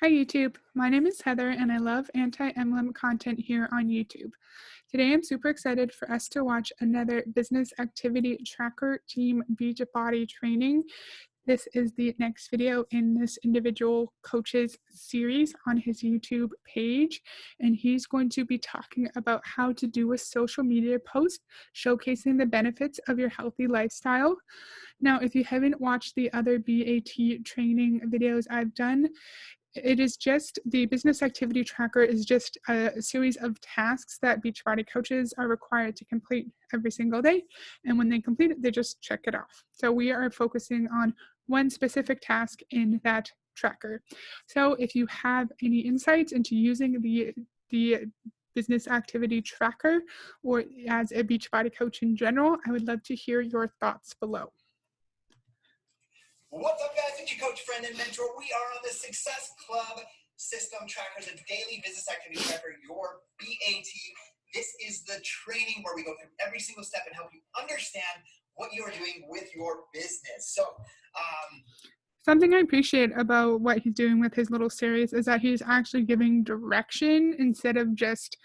Hi YouTube, my name is Heather and I love anti-emblem content here on YouTube. Today I'm super excited for us to watch another business activity tracker team Beachbody training. This is the next video in this individual coach's series on his YouTube page, and he's going to be talking about how to do a social media post showcasing the benefits of your healthy lifestyle. Now, if you haven't watched the other BAT training videos I've done, it is just the business activity tracker is just a series of tasks that Beachbody coaches are required to complete every single day. And when they complete it, they just check it off. So we are focusing on one specific task in that tracker. So if you have any insights into using the business activity tracker or as a Beachbody coach in general, I would love to hear your thoughts below. What's up, guys? It's your coach, friend, and mentor. We are on the Success Club System Trackers, a daily business activity tracker, your BAT. This is the training where we go through every single step and help you understand what you are doing with your business. So, Something I appreciate about what he's doing with his little series is that he's actually giving direction instead of just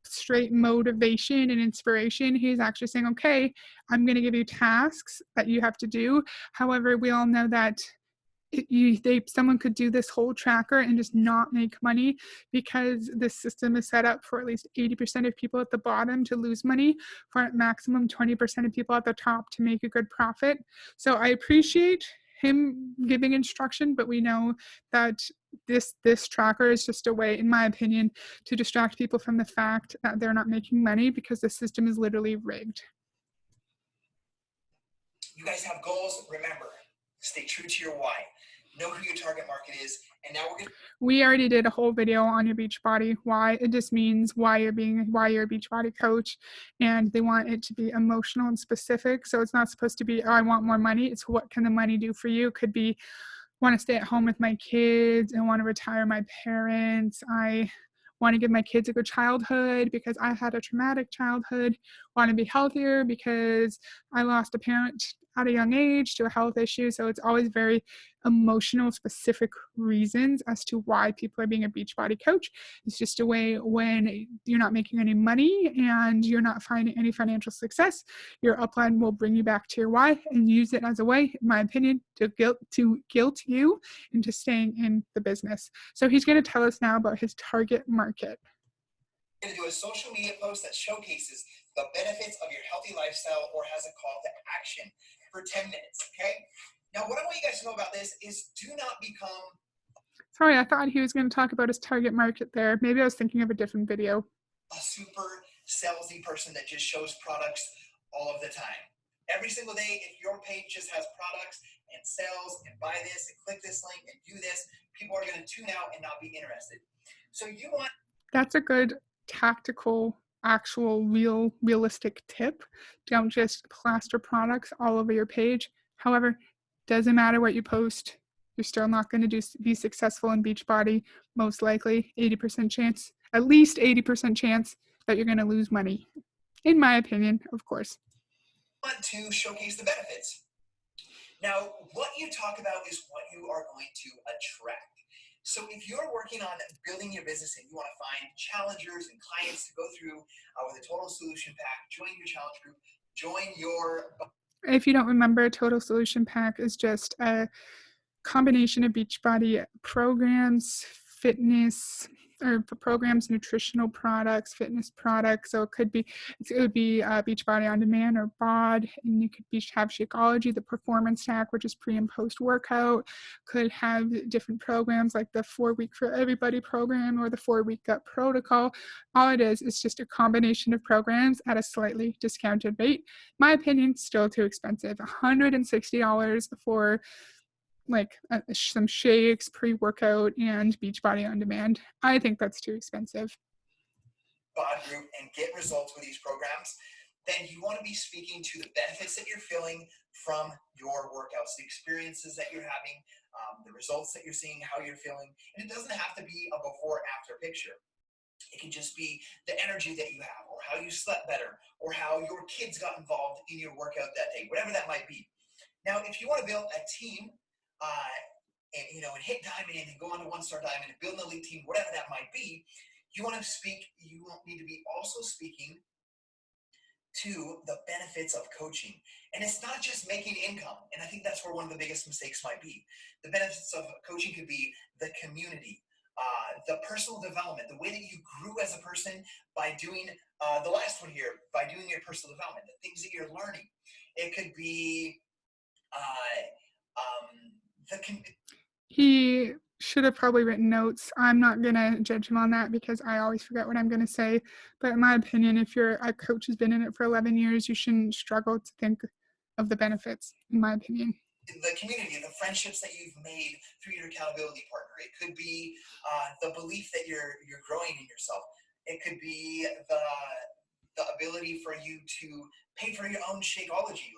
straight motivation and inspiration. He's actually saying, okay, I'm going to give you tasks that you have to do. However, we all know that someone could do this whole tracker and just not make money because this system is set up for at least 80% of people at the bottom to lose money, for at maximum 20% of people at the top to make a good profit. So I appreciate him giving instruction, but we know that this tracker is just a way, in my opinion, to distract people from the fact that they're not making money because the system is literally rigged. you guys have goals. Remember, stay true to your why. Know who your target market is. And now we're going to... We already did a whole video on your Beachbody. Why it just means why you're a Beachbody coach, and they want it to be emotional and specific. So it's not supposed to be, oh, I want more money. It's what can the money do for you? It could be, want to stay at home with my kids. I want to retire my parents. I want to give my kids a good childhood because I had a traumatic childhood. Want to be healthier because I lost a parent at a young age to a health issue. So it's always very emotional, specific reasons as to why people are being a Beachbody coach. It's just a way when you're not making any money and you're not finding any financial success, your upline will bring you back to your why and use it as a way, in my opinion, to guilt you into staying in the business. So he's going to tell us now about his target market. We're going to do a social media post that showcases the benefits of your healthy lifestyle or has a call to action for 10 minutes, okay? Now, what I want you guys to know about this is do not become... Sorry, I thought he was going to talk about his target market there. Maybe I was thinking of a different video. A super salesy person that just shows products all of the time. Every single day, if your page just has products and sales and buy this and click this link and do this, people are going to tune out and not be interested. So you want... That's a good tactical, actual, realistic tip. Don't just plaster products all over your page. However, doesn't matter what you post, you're still not going to be successful in Beachbody. Most likely 80% chance, at least 80% chance that you're going to lose money. In my opinion, of course. Want to showcase the benefits. Now, what you talk about is what you are going to attract. So if you're working on building your business and you want to find challengers and clients to go through with a total solution pack, join your challenge group, join your... If you don't remember, Total Solution Pack is just a combination of Beachbody programs, fitness, or programs, nutritional products, fitness products. So it would be Beachbody On Demand or BOD, and you could have Shakeology, the performance stack, which is pre and post workout. Could have different programs like the 4-week for everybody program or the 4-week gut protocol. All it is just a combination of programs at a slightly discounted rate. My opinion, still too expensive. $160 for like some shakes, pre-workout, and Beachbody On Demand. I think that's too expensive. BOD group and get results with these programs, then you want to be speaking to the benefits that you're feeling from your workouts, the experiences that you're having, the results that you're seeing, how you're feeling. And it doesn't have to be a before-after picture. It can just be the energy that you have, or how you slept better, or how your kids got involved in your workout that day, whatever that might be. Now, if you want to build a team, and hit diamond and go on to 1 star diamond and build an elite team, whatever that might be. You want to speak. You need to be also speaking to the benefits of coaching. And it's not just making income. And I think that's where one of the biggest mistakes might be. The benefits of coaching could be the community, the personal development, the way that you grew as a person by doing the last one here, by doing your personal development, the things that you're learning. It could be the He should have probably written notes. I'm not going to judge him on that because I always forget what I'm going to say. But in my opinion, if a coach has been in it for 11 years, you shouldn't struggle to think of the benefits, in my opinion. The community, the friendships that you've made through your accountability partner. It could be the belief that you're growing in yourself. It could be the ability for you to pay for your own Shakeology.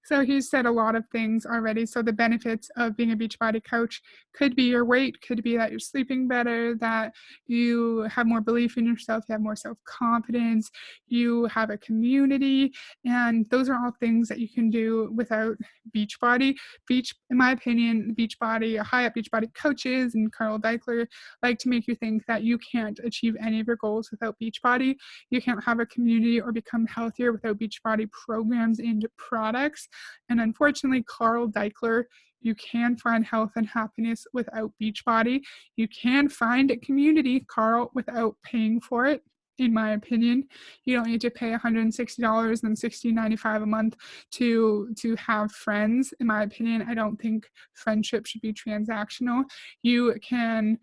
So he's said a lot of things already. So the benefits of being a Beachbody coach could be your weight, could be that you're sleeping better, that you have more belief in yourself, you have more self-confidence, you have a community, and those are all things that you can do without Beachbody. In my opinion, Beachbody, high up Beachbody coaches and Carl Deichler like to make you think that you can't achieve any of your goals without Beachbody. You can't have a community or become healthier without Beachbody programs and products. And unfortunately, Carl Deichler, you can find health and happiness without Beachbody. You can find a community, Carl, without paying for it. In my opinion, you don't need to pay $160 and $16.95 a month to have friends. In my opinion, I don't think friendship should be transactional. You can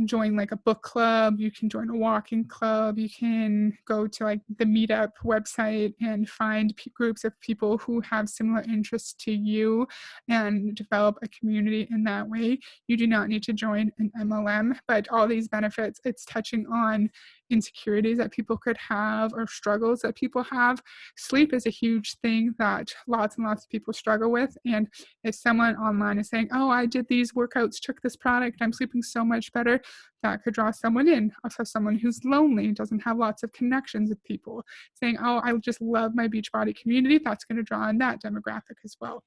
join like a book club, you can join a walking club, you can go to like the meetup website and find groups of people who have similar interests to you and develop a community in that way. You do not need to join an MLM, but all these benefits, it's touching on insecurities that people could have or struggles that people have. Sleep is a huge thing that lots and lots of people struggle with. And if someone online is saying, oh, I did these workouts, took this product, I'm sleeping so much better, that could draw someone in. Also, someone who's lonely, doesn't have lots of connections with people, saying, oh, I just love my Beachbody community, that's going to draw in that demographic as well.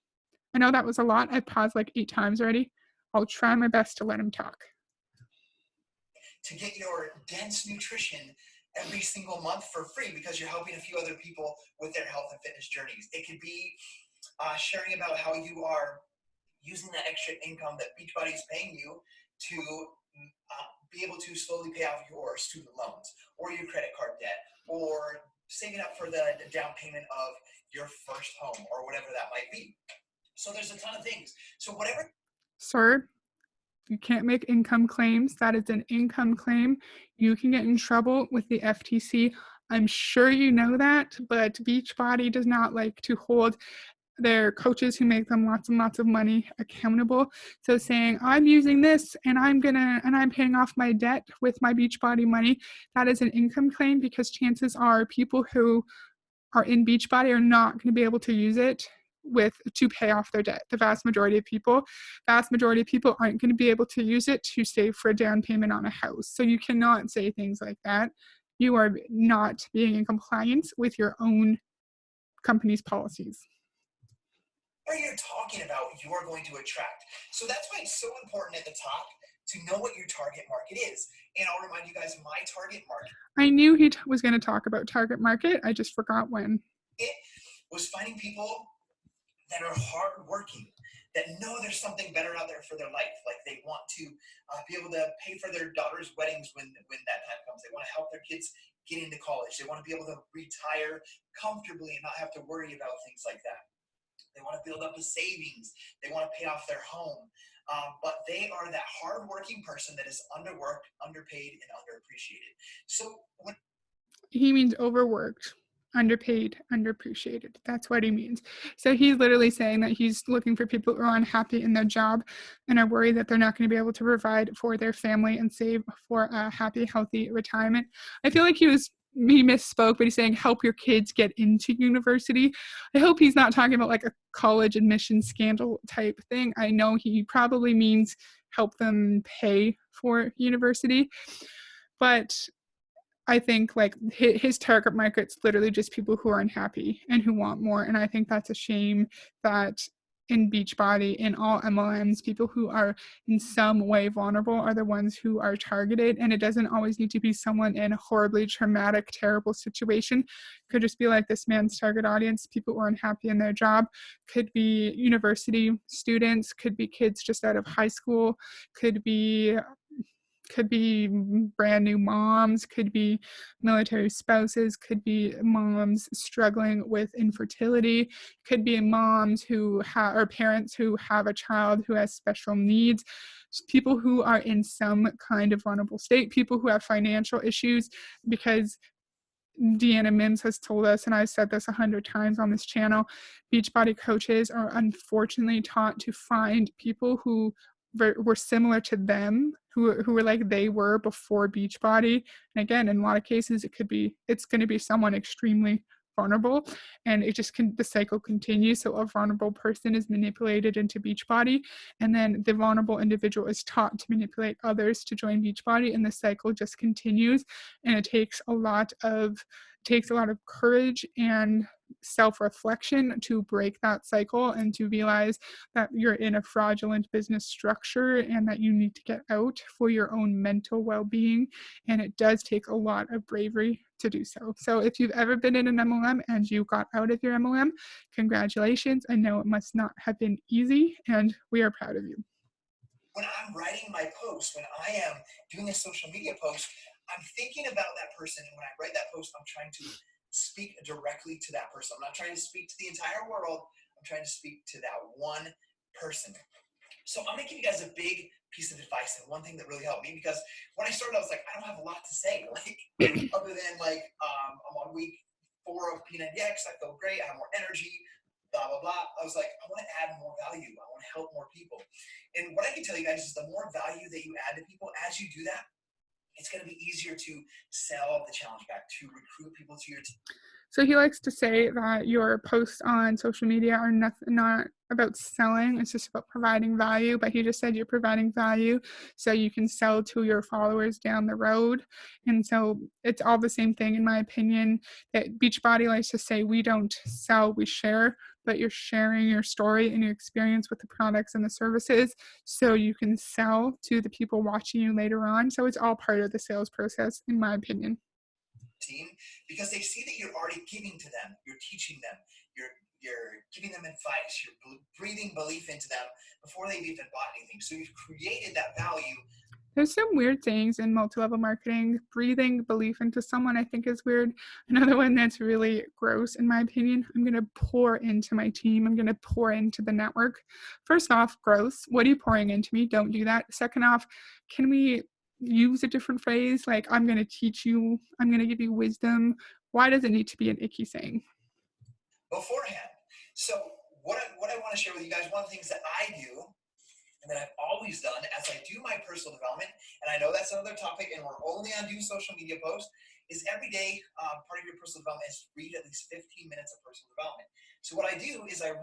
I know that was a lot. I've paused like 8 times already. I'll try my best to let him talk. To get your dense nutrition every single month for free because you're helping a few other people with their health and fitness journeys. It could be sharing about how you are using that extra income that Beachbody is paying you to be able to slowly pay off your student loans or your credit card debt or saving up for the down payment of your first home or whatever that might be. So there's a ton of things. So whatever. Sir, you can't make income claims. That is an income claim. You can get in trouble with the FTC. I'm sure you know that, but Beachbody does not like to hold their coaches who make them lots and lots of money accountable. So saying, I'm using this and I'm paying off my debt with my Beachbody money, that is an income claim because chances are people who are in Beachbody are not going to be able to use it to pay off their debt. The vast majority of people aren't going to be able to use it to save for a down payment on a house. So you cannot say things like that. You are not being in compliance with your own company's policies. What you're talking about, you're going to attract. So that's why it's so important at the top to know what your target market is. And I'll remind you guys, my target market. I knew he was going to talk about target market. I just forgot when. It was finding people that are hardworking, that know there's something better out there for their life. Like they want to be able to pay for their daughter's weddings when that time comes. They want to help their kids get into college. They want to be able to retire comfortably and not have to worry about things like that. They want to build up a savings. They want to pay off their home. But they are that hardworking person that is underworked, underpaid, and underappreciated. So he means overworked, underpaid, underappreciated. That's what he means. So he's literally saying that he's looking for people who are unhappy in their job and are worried that they're not going to be able to provide for their family and save for a happy, healthy retirement. I feel like he misspoke, but he's saying help your kids get into university. I hope he's not talking about like a college admission scandal type thing. I know he probably means help them pay for university, but I think like his target market's literally just people who are unhappy and who want more. And I think that's a shame that in Beachbody, in all MLMs, people who are in some way vulnerable are the ones who are targeted. And it doesn't always need to be someone in a horribly traumatic, terrible situation. Could just be like this man's target audience, people who are unhappy in their job, could be university students, could be kids just out of high school, could be brand new moms, could be military spouses, could be moms struggling with infertility, could be moms who have or parents who have a child who has special needs, people who are in some kind of vulnerable state, people who have financial issues, because Deanna Mims has told us, and I've said this 100 times on this channel, Beachbody coaches are unfortunately taught to find people who were similar to them, who were like they were before Beachbody. And again, in a lot of cases, it's going to be someone extremely vulnerable, and the cycle continues. So a vulnerable person is manipulated into Beachbody, and then the vulnerable individual is taught to manipulate others to join Beachbody, and the cycle just continues. And it takes a lot of courage and self-reflection to break that cycle and to realize that you're in a fraudulent business structure and that you need to get out for your own mental well-being. And it does take a lot of bravery to do so. So if you've ever been in an MLM and you got out of your MLM, congratulations. I know it must not have been easy, and we are proud of you. When I'm writing my post, when I am doing a social media post, I'm thinking about that person. And when I write that post, I'm trying to speak directly to that person. I'm not trying to speak to the entire world. I'm trying to speak to that one person. So I'm going to give you guys a big piece of advice, and one thing that really helped me, because when I started, I was like, I don't have a lot to say, like other than like I'm on week 4 of P90X, I feel great, I have more energy, blah blah blah. I was like, I want to add more value, I want to help more people. And what I can tell you guys is the more value that you add to people as you do that, it's going to be easier to sell the challenge back, to recruit people to your team. So he likes to say that your posts on social media are not about selling, it's just about providing value. But he just said you're providing value so you can sell to your followers down the road. And so it's all the same thing, in my opinion, that Beachbody likes to say we don't sell, we share. But you're sharing your story and your experience with the products and the services so you can sell to the people watching you later on. So it's all part of the sales process, in my opinion. Team, because they see that you're already giving to them, you're teaching them, you're giving them advice, you're breathing belief into them before they've even bought anything. So you've created that value. There's some weird things in multi-level marketing. Breathing belief into someone, I think, is weird. Another one that's really gross, in my opinion, I'm going to pour into my team. I'm going to pour into the network. First off, gross. What are you pouring into me? Don't do that. Second off, can we use a different phrase? Like, I'm going to teach you. I'm going to give you wisdom. Why does it need to be an icky saying? Beforehand. So what I want to share with you guys, one of the things that I do and that I've always done as I do my personal development, and I know that's another topic, and we're only on doing social media posts, is every day part of your personal development is read at least 15 minutes of personal development. So what I do is I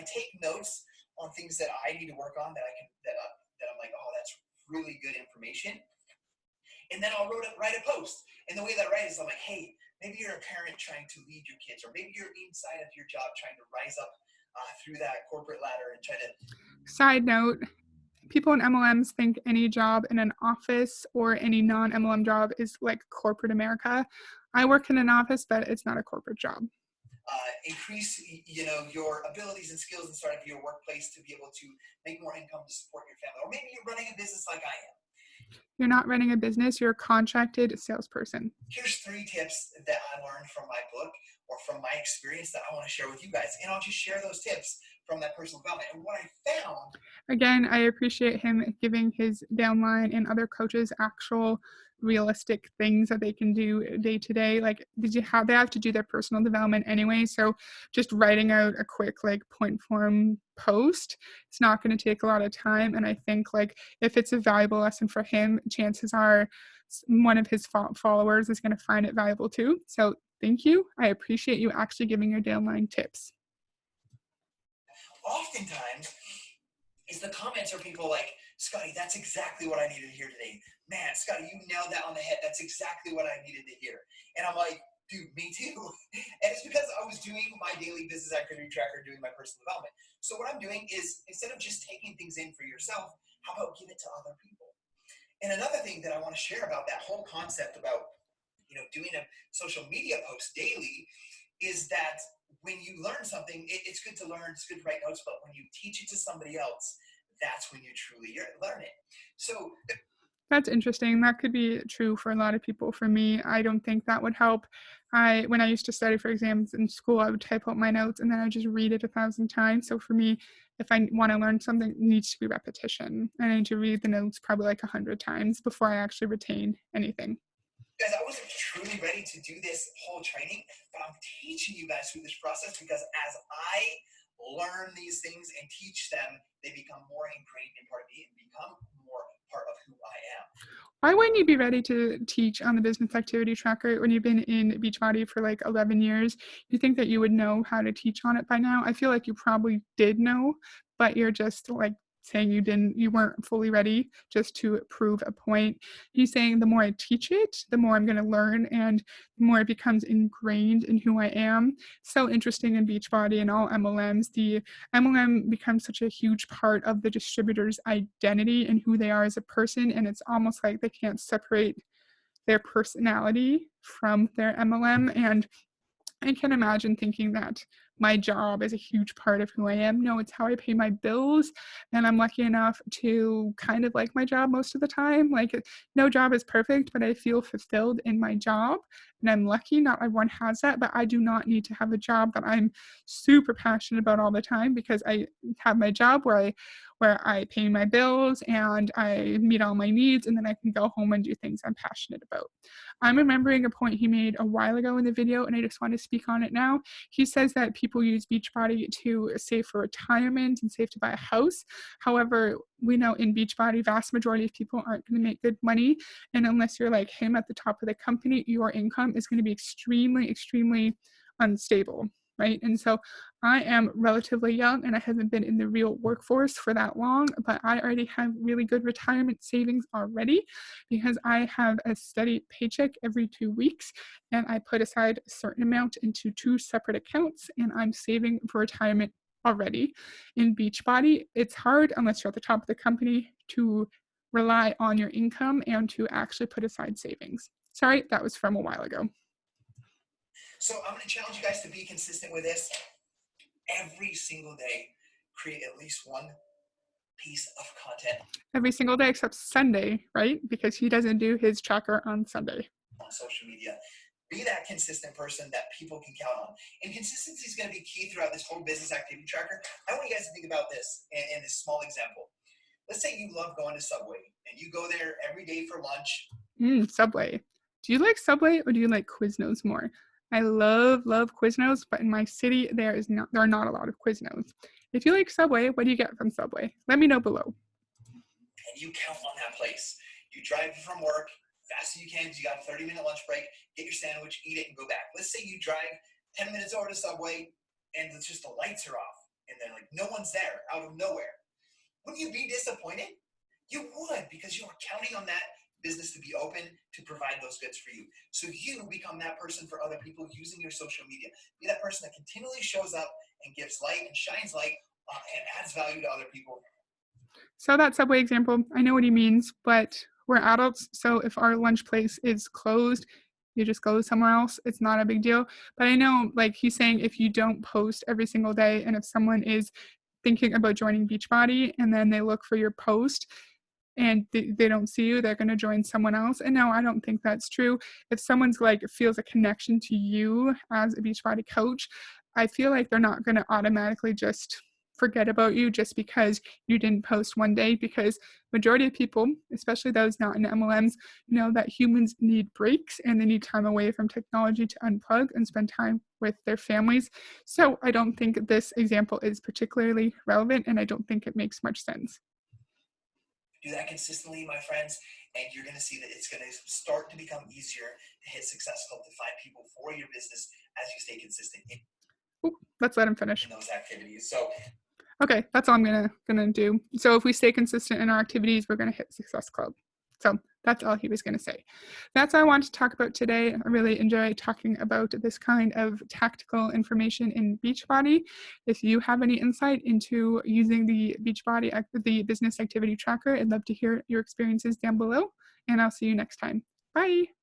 take notes on things that I need to work on, that I'm like, oh, that's really good information. And then I'll write a post. And the way that I write is I'm like, hey, maybe you're a parent trying to lead your kids, or maybe you're inside of your job trying to rise up through that corporate ladder and try to. Side note, people in MLMs think any job in an office or any non-MLM job is like corporate America. I work in an office, but it's not a corporate job. Increase, your abilities and skills inside of your workplace to be able to make more income to support your family. Or maybe you're running a business like I am. You're not running a business, you're a contracted salesperson. Here's 3 tips that I learned from my book or from my experience that I want to share with you guys. And I'll just share those tips from that personal development. And what I found. Again, I appreciate him giving his downline and other coaches actual realistic things that they can do day to day. Like, they have to do their personal development anyway. So just writing out a quick like point form post, it's not going to take a lot of time. And I think like if it's a valuable lesson for him, chances are one of his followers is going to find it valuable too. So thank you. I appreciate you actually giving your downline tips. Oftentimes is the comments are people like, Scotty, that's exactly what I needed to hear today. Man, Scotty, you nailed that on the head. That's exactly what I needed to hear. And I'm like, Dude, me too. And it's because I was doing my daily business activity tracker, doing my personal development. So what I'm doing is, instead of just taking things in for yourself, how about give it to other people? And another thing that I want to share about that whole concept about, doing a social media post daily, is that when you learn something, it's good to learn, it's good to write notes, but when you teach it to somebody else, that's when you truly learn it. So That's interesting. That could be true for a lot of people. For me, I don't think that would help. When I used to study for exams in school, I would type out my notes and then I would just read it 1,000 times. So for me, if I want to learn something, it needs to be repetition. I need to read the notes probably like 100 times before I actually retain anything. guys, I wasn't truly ready to do this whole training, but I'm teaching you guys through this process because as I learn these things and teach them, they become more ingrained in part of me and become more part of who I am. Why wouldn't you be ready to teach on the business activity tracker when you've been in Beachbody for like 11 years? You think that you would know how to teach on it by now? I feel like you probably did know, but you're just like saying you weren't fully ready just to prove a point. He's saying the more I teach it, the more I'm going to learn and the more it becomes ingrained in who I am. So interesting in Beachbody and all MLMs. The MLM becomes such a huge part of the distributor's identity and who they are as a person. And it's almost like they can't separate their personality from their MLM. And I can imagine thinking that my job is a huge part of who I am. No, it's how I pay my bills. And I'm lucky enough to kind of like my job most of the time. Like, no job is perfect, but I feel fulfilled in my job. And I'm lucky, not everyone has that, but I do not need to have a job that I'm super passionate about all the time because I have my job where I pay my bills and I meet all my needs, and then I can go home and do things I'm passionate about. I'm remembering a point he made a while ago in the video, and I just want to speak on it now. He says that people use Beachbody to save for retirement and save to buy a house. However, we know in Beachbody, vast majority of people aren't going to make good money. And unless you're like him at the top of the company, your income is going to be extremely, extremely unstable. Right. And so I am relatively young and I haven't been in the real workforce for that long, but I already have really good retirement savings already because I have a steady paycheck every 2 weeks and I put aside a certain amount into two separate accounts and I'm saving for retirement already. In Beachbody, it's hard unless you're at the top of the company to rely on your income and to actually put aside savings. Sorry, that was from a while ago. So I'm going to challenge you guys to be consistent with this. Every single day, create at least one piece of content Every single day except Sunday, right? Because he doesn't do his tracker on Sunday. on social media. Be that consistent person that people can count on. And consistency is going to be key throughout this whole business activity tracker. I want you guys to think about this in this small example. Let's say you love going to Subway and you go there every day for lunch. Subway. Do you like Subway or do you like Quiznos more? I love Quiznos, but in my city there are not a lot of Quiznos. If you like Subway, what do you get from Subway? Let me know below. And you count on that place. You drive from work fast as you can because you got a 30-minute lunch break, get your sandwich, eat it, and go back. Let's say you drive 10 minutes over to Subway and it's just the lights are off and then like no one's there out of nowhere. Wouldn't you be disappointed? You would, because you are counting on that business to be open to provide those goods for you. So you become that person for other people using your social media. Be that person that continually shows up and gives light and shines light and adds value to other people. So that Subway example, I know what he means, but we're adults, so if our lunch place is closed, you just go somewhere else. It's not a big deal. But I know, like he's saying, if you don't post every single day, and if someone is thinking about joining Beachbody and then they look for your post and they don't see you, they're going to join someone else. And no, I don't think that's true. If someone's like feels a connection to you as a Beachbody coach, I feel like they're not going to automatically just forget about you just because you didn't post one day, because majority of people, especially those not in MLMs, know that humans need breaks and they need time away from technology to unplug and spend time with their families. So I don't think this example is particularly relevant and I don't think it makes much sense. Do that consistently, my friends, and you're going to see that it's going to start to become easier to hit success, to find people for your business as you stay consistent Let's let him finish. in those activities. So okay, that's all I'm gonna do. So if we stay consistent in our activities, we're gonna hit Success Club. So That's all he was going to say. That's all I want to talk about today. I really enjoy talking about this kind of tactical information in Beachbody. If you have any insight into using the Beachbody, the business activity tracker, I'd love to hear your experiences down below, and I'll see you next time. Bye.